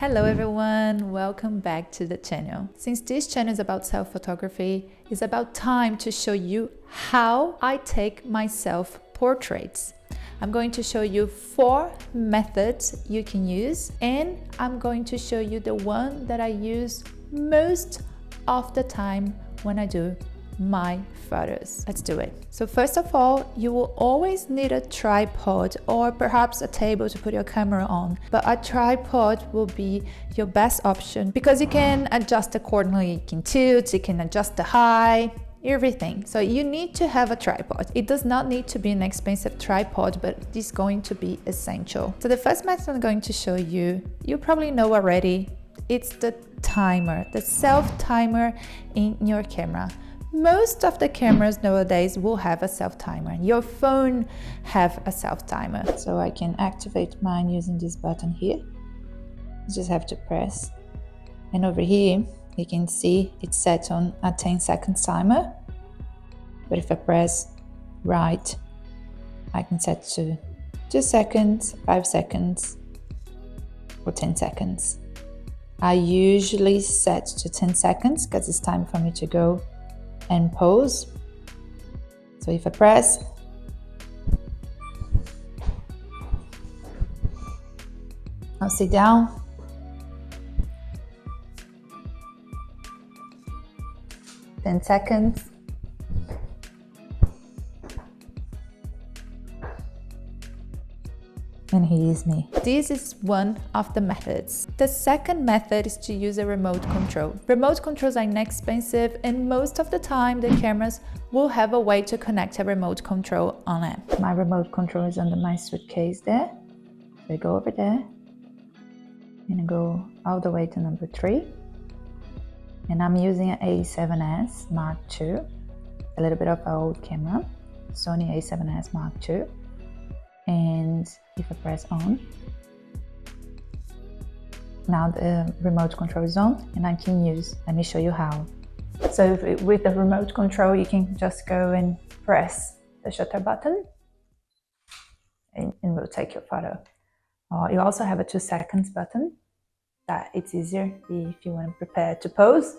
Hello everyone, welcome back to the channel. Since this channel is about self-photography, it's about time to show you how I take my self-portraits. I'm going to show you 4 methods you can use, and I'm going to show you the one that I use most of the time when I do my photos. Let's do it. So first of all, you will always need a tripod or perhaps a table to put your camera on, but a tripod will be your best option because you can adjust accordingly. You can tilt, you can adjust the height, everything. So you need to have a tripod. It does not need to be an expensive tripod, but it is going to be essential. So the first method I'm going to show you, you probably know already. It's the timer, the self timer in your camera. Most of the cameras nowadays will have a self-timer. Your phone have a self-timer. So I can activate mine using this button here. You just have to press. And over here, you can see it's set on a 10-second timer. But if I press right, I can set to 2 seconds, 5 seconds, or 10 seconds. I usually set to 10 seconds because it's time for me to go and pose. So if I press, I'll sit down, ten seconds, and here is me. This is one of the methods. The second method is to use a remote control. Remote controls are inexpensive, and most of the time the cameras will have a way to connect a remote control on it. My remote control is under my suitcase there. So I go over there and I go all the way to number 3. And I'm using an A7S Mark II, a little bit of an old camera, Sony A7S Mark II. And if I press on, now the remote control is on and I can use, let me show you how. So with the remote control, you can just go and press the shutter button and we'll take your photo. You also have a 2 seconds button that it's easier if you want to prepare to pose.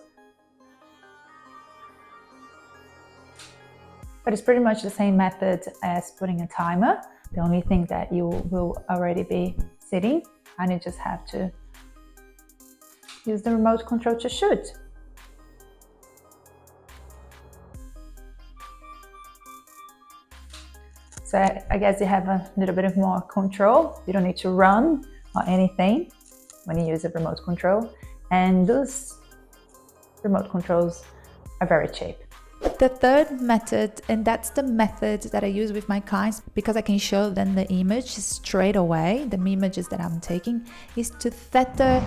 But it's pretty much the same method as putting a timer. The only thing that you will already be sitting and you just have to use the remote control to shoot. So I guess you have a little bit of more control. You don't need to run or anything when you use a remote control. And those remote controls are very cheap. The third method, and that's the method that I use with my clients because I can show them the image straight away, the images that I'm taking, is to tether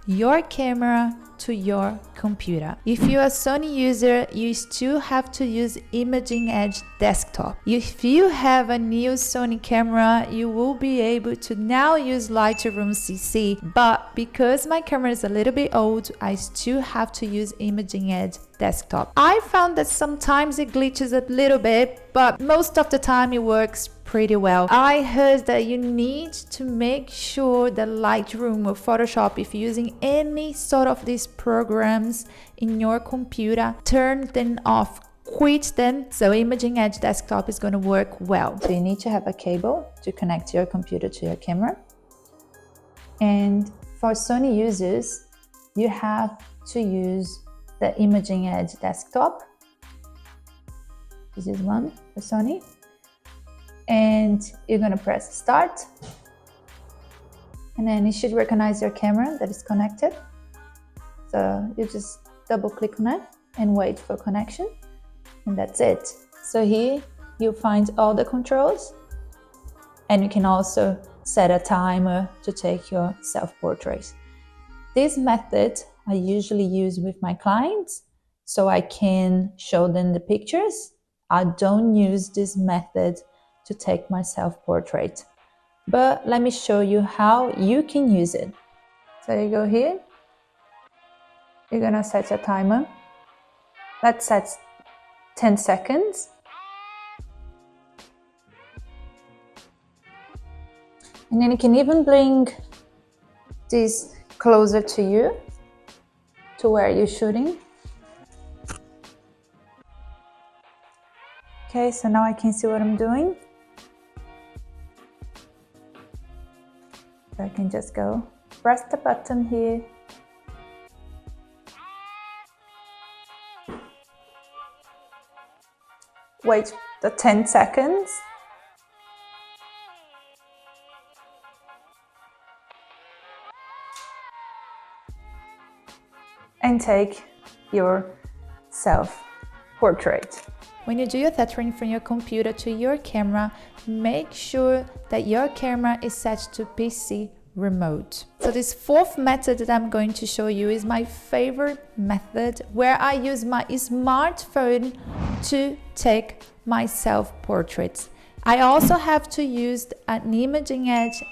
your camera to your computer. If you're a Sony user, you still have to use Imaging Edge Desktop. If you have a new Sony camera, you will be able to now use Lightroom CC, but because my camera is a little bit old, I still have to use Imaging Edge Desktop. I found that sometimes it glitches a little bit, but most of the time it works pretty well. I heard that you need to make sure that Lightroom or Photoshop, if you're using any sort of these programs in your computer, turn them off, quit them, so Imaging Edge Desktop is going to work well. So you need to have a cable to connect your computer to your camera. And for Sony users, you have to use the Imaging Edge Desktop. This is one for Sony. And you're going to press start, and then it should recognize your camera that is connected. So you just double click on it and wait for connection, and that's it. So here you'll find all the controls, and you can also set a timer to take your self-portrait. This method I usually use with my clients so I can show them the pictures. I don't use this method to take my self-portrait, but let me show you how you can use it. So you go here, you're gonna set a timer. Let's set 10 seconds. And then you can even bring this closer to you, to where you're shooting. Okay, so now I can see what I'm doing. So I can just go press the button here. Wait the 10 seconds. And take your self-portrait. When you do your tethering from your computer to your camera, make sure that your camera is set to PC remote. So this fourth method that I'm going to show you is my favorite method, where I use my smartphone to take my self-portraits. I also have to use an Imaging Edge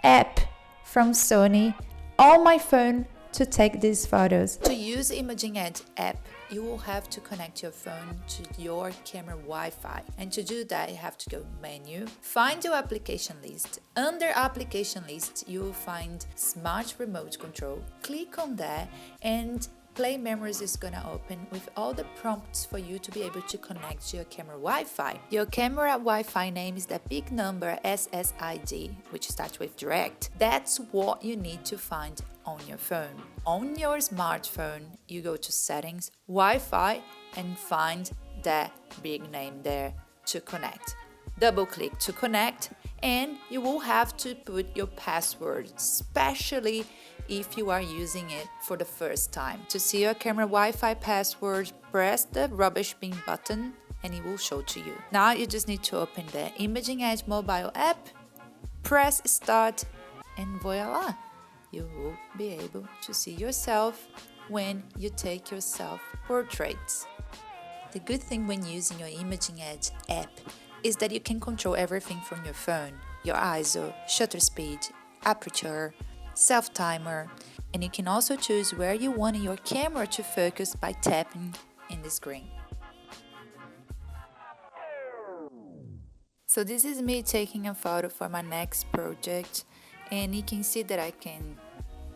app from Sony on my phone to take these photos. To use Imaging Edge app, you will have to connect your phone to your camera Wi-Fi. And to do that, you have to go menu, find your application list. Under application list, you will find Smart Remote Control. Click on that and Play Memories is gonna open with all the prompts for you to be able to connect to your camera Wi-Fi. Your camera Wi-Fi name is that big number SSID, which starts with direct. That's what you need to find on your phone. On your smartphone, you go to Settings, Wi-Fi, and find that big name there to connect. Double click to connect, and you will have to put your password, especially if you are using it for the first time. To see your camera Wi-Fi password, press the rubbish bin button and it will show to you. Now you just need to open the Imaging Edge mobile app, press start, and voila! You will be able to see yourself when you take your self-portraits. The good thing when using your Imaging Edge app is that you can control everything from your phone. Your ISO, shutter speed, aperture, self-timer, and you can also choose where you want your camera to focus by tapping in the screen. So this is me taking a photo for my next project, and you can see that I can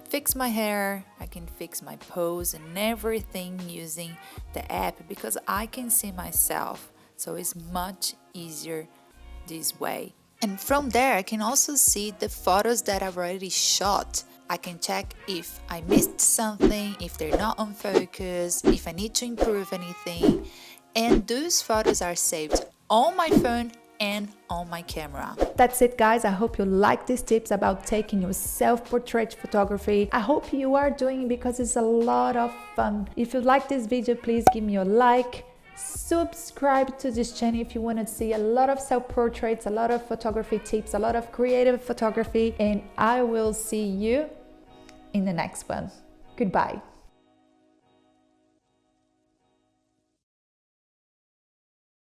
fix my hair, I can fix my pose and everything using the app because I can see myself, so it's much easier this way. And from there I can also see the photos that I've already shot. I can check if I missed something, if they're not on focus, if I need to improve anything. And those photos are saved on my phone and on my camera. That's it, guys. I hope you like these tips about taking your self-portrait photography. I hope you are doing it because it's a lot of fun. If you like this video, please give me a like. Subscribe to this channel if you want to see a lot of self-portraits, a lot of photography tips, a lot of creative photography, and I will see you in the next one. Goodbye.